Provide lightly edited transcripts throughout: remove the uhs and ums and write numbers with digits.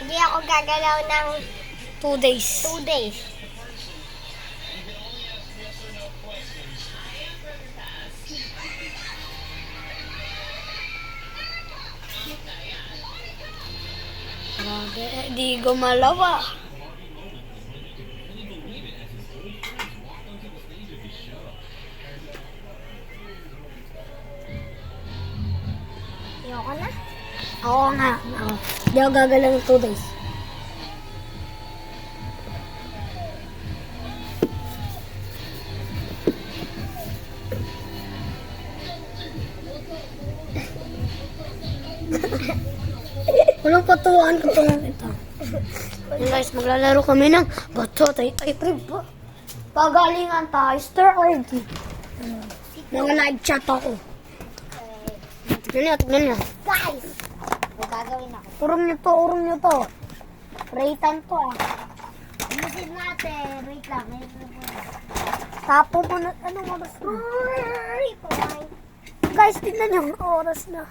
Hindi ako gagalaw ng 2 days. 2 days. Grabe, di gumalaw ah. Ayoko na. Oo nga. Oo. Di ako gagalaw ng 2 days. Walang patuwaan ko lang ito. Hey guys, maglalaro kami ng bato. Ay, pre, pagalingan tayo. Stir RD. Mga live chat ako. Tignan niyo. Guys! May gagawin ako. Urong niyo to. Raytan to ah. Imusin natin. Wait lang. Tapo mo na. Anong oras na? Guys, tignan niyo. Anong oras na?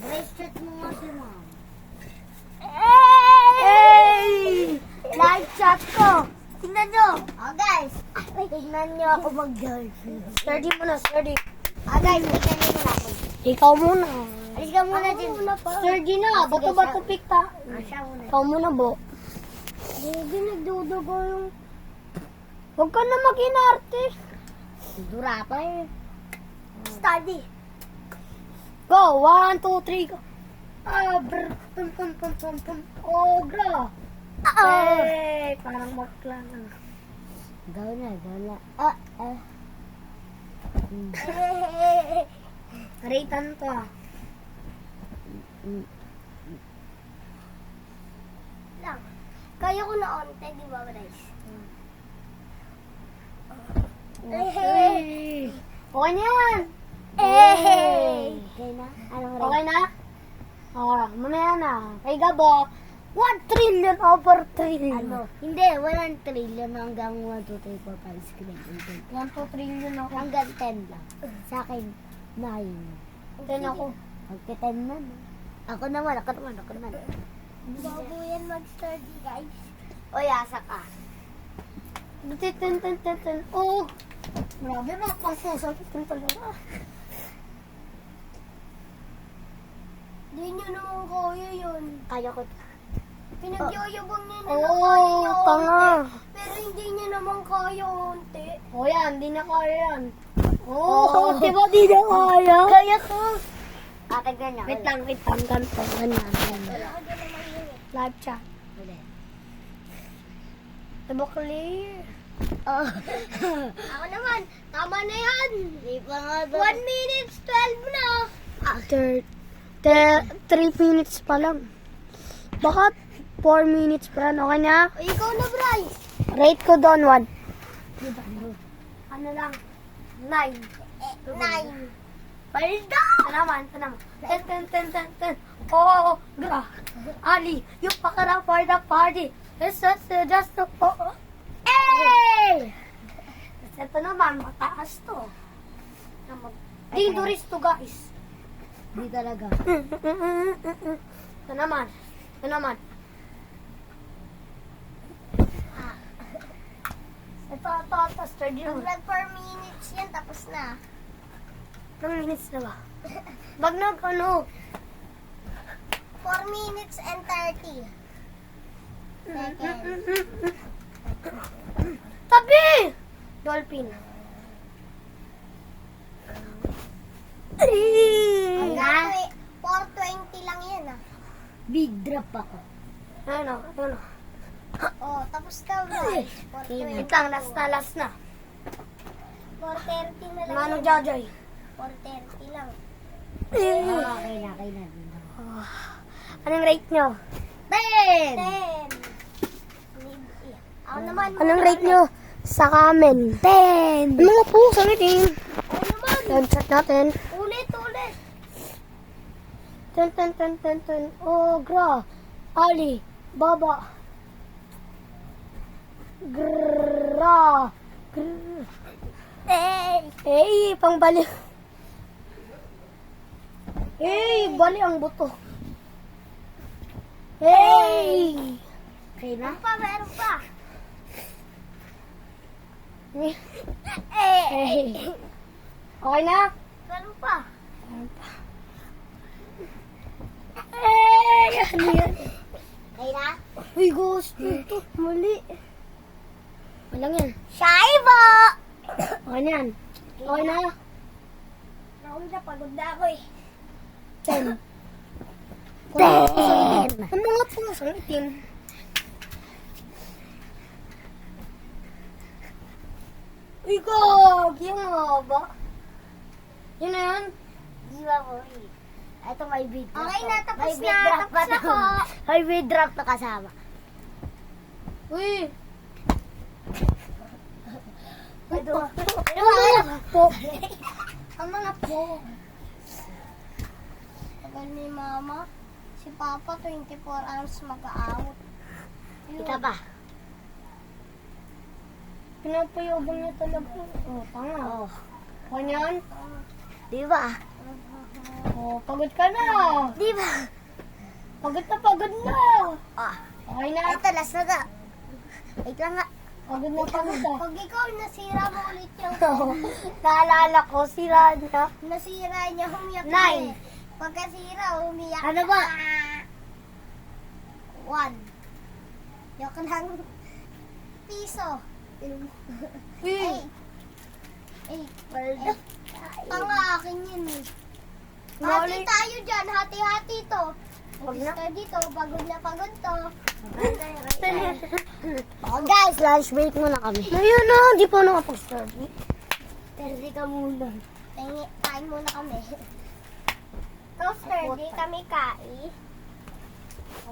Race chat mo nga si ma'am. Hey! Live chat ko. Tignan niyo. Oh guys! Tignan nyo ako mag-girl. Sturdy mo na, sturdy. Guys, tignan nyo muna ako. Ikaw muna. Alis ka muna din. Sturdy na. Bato-bato pikta. Siya muna. Ikaw muna, Bo. Hindi nagdudugo yung Huwag ka na mag-inarte. dura pa eh. Study. Go! 1, 2, 3, go! Pum, pum, pum, pum, pum. Ogra! Hey! Parang bakla na. Gawin na. Raytan to ah. Lang. Kaya ko na onte, di ba, guys? Hey! Okay na yan! Okay na? Anong rate? Okay na? Oh, mamaya na. Kay Gabo, 1 trillion over trillion. Ano? Hindi, 1 trillion hanggang 1, 2, 3, 4, 5, 6, 7, 8, 1 to trillion ako. 9. Hanggang 10 lang. Sa akin, 9. 10 ako. Magka-10 na. Ako naman. Bago yan mag-study, guys. O, yasa ka. 10. Oh! Grabe mga pangsusang itin talaga. Di nyo naman kaya yun. Kaya ko. Pinagyoyabang niya na Oo, kaya niya tanga. onte. Pero hindi niya naman kaya onte. O yan, di na kaya yan. Oo, diba di na kaya? Kaya ko. Tignan niya. Wait lang, ganito, ganyan. Wala ka din naman yun eh. Live chat. Diba clear? Oh. Ako naman. Tama na yan. Di pa nga 1 minute 12 na. After 3 minutes pa lang. Baka 4 minutes pa rin. Okay na? O, ikaw na, Bryce. Rate ko doon 1. Ano lang? 9. 9. Palda! Ito naman. 10. Oh, gra. Ali, yung pakara for the party. It's just the Hey! Ito naman, mataas to. Dangerous to guys. Di talaga. Ito naman. Ito, sturdy naman. Nag 4 minutes yan, tapos na. 2 minutes na ba? Bag nag ano? 4 minutes and 30 seconds. Tabi! Dolphin. Hanggang 420 lang yan ah. Big drop ako. Ano? Oh, tapos ka, Bryce. 420. Ito lang, last na. 430 na lang Ano, yan. Jajoy? 430 lang. Okay na. Anong rate nyo? 10! Ako naman. Anong rate nyo sa kamen? 10! Mga po, sabitin. Ako naman. Yan, check natin. Ulit. 10. Oh, gra. Ali. Baba. Gra. Hey, pangbalik. Hey, bali ang buto. Hey! Okay na? Meron pa. Hey! Eh. Okay na? Meron pa. Hey! Ano yan? Okay na? Uy, gusto ito. Mali. Walang yan. Shaibo! Okay na yan. Okay na? Naku na, pagod na ako eh. 10. 10. Ang mga pusang itim. Uy, gag! Yung haba. Yun na yun? Di ba po? Ito may bead drop. Okay na, tapos May bead na, drop tapos na to. po. May bead drop na kasama. Uy! Ano? Ano po? Ang mga po. Tagal ni Mama. Si Papa 24 hours mag-out. Kita ba? Pinapayabang niya talaga. Oh, tanga. Oo. Kanyan? Di ba? Oh, pagod ka na. Di ba? Pagod na. Ah. Okay na? Ito, last na ka. Wait lang nga. Pagod na. Pag ikaw nasira mo ulit yung Naalala ko, sila niya. nasira niya, humiyak Nine. ka eh. Pagkasira, umiyak Ano ba? ka. 1. Yok lang. Piso. Uy! Ay, Balda. pang akin yun eh. Hati Mali. tayo dyan, hati-hati to. Wag na. Ito dito, pagod na pagod to. Oh guys, lunch break muna kami. Ayun na, di pa nakapag-study. Terdi ka muna. Kain muna kami. Toaster, di kami kain.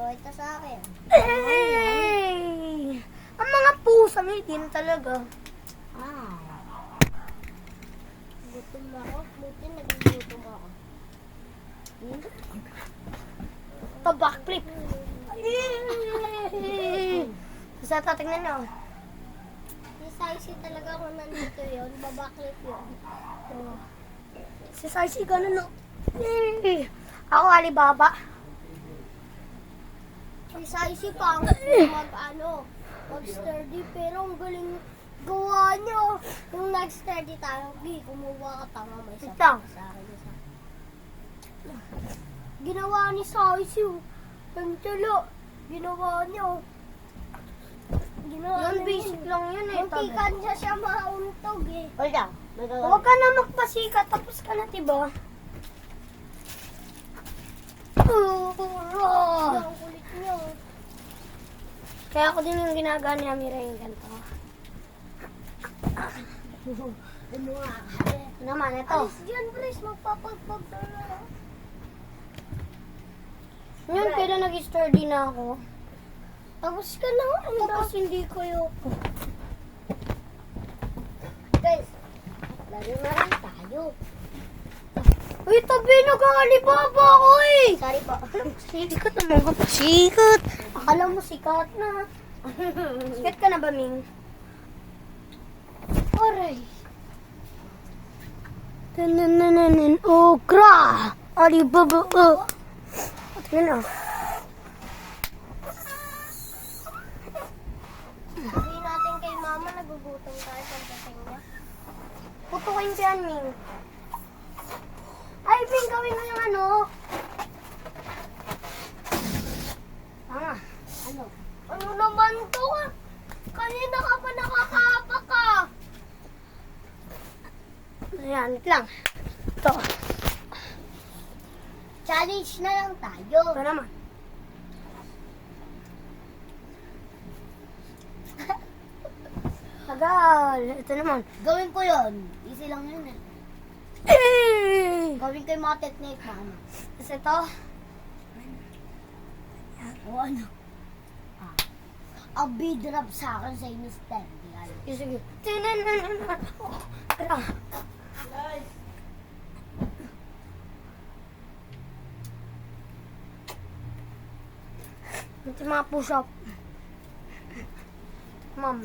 Oh, ito sa akin. Hey! Ang mga pusang itim talaga. Ah. Gutom na ako. Buti nagigutom ako. Ito, backflip. Sa tatingnan na. Si Saisi talaga kung nandito yun. Babaklit yun. Si Sarsi, ganun no. Ako, Alibaba. Si Saisi pa ang mag-sturdy. Pero ang galing gawa niyo. Yung nag-sturdy tayo, kumuha ka tanga. May isa Ito. pa sa akin. Isa. Ginawa ni Saisi. Ang tulo. Ginawa niyo. Ginawa Yun, niyo. basic lang yun eh. Munti ka siya mauntog eh. Hold on. Huwag ka na magpasikat, tapos ka na, diba? Ang kulit niyo. Kaya ako din yung ginagawa ni Amira yung ganito. Ano nga? Naman, ito. Alis dyan, Bris. Magpapagpag na lang. Yun, pero nag-sturdy na ako. Tapos ka na nga. Tapos hindi ko yung... Guys, laro na rin tayo. Uy, tabi, nag-alibaba ako eh! Sorry po. Sikat naman ka pa. Sikat! Akala mo sikat na. Sikat ka na ba, Ming? Aray. Tanananan, okra! Alibaba, oh! Tingnan na. Sabihin natin kay Mama, nagugutom tayo pagdating niya. Putukin ko yan, Ming. Ay, Ming, gawin mo yung ano. Tanga. Ano? Ano naman to? Kanina ka pa nakakapa ka. Ayan, wait lang. Ito. Challenge na lang tayo. Ito naman. Tagal. Ito naman. Gawin ko yun. Easy lang yun eh. Eh! Gawin ko yung mga technique, Mama. Tapos ito. O ano? Ang bidrop sa akin sa inyo steady. Sige. Tinananan. Tara. Ito yung mga push-up. Ma'am,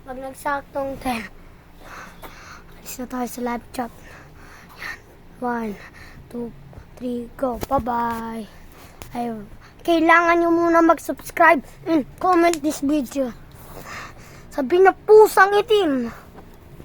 pag nagsaktong 10, alis na tayo sa live chat. Yan. 1, 2, 3, go. Bye-bye. Ay, kailangan nyo muna mag-subscribe and comment this video. Sabi na pusang itim.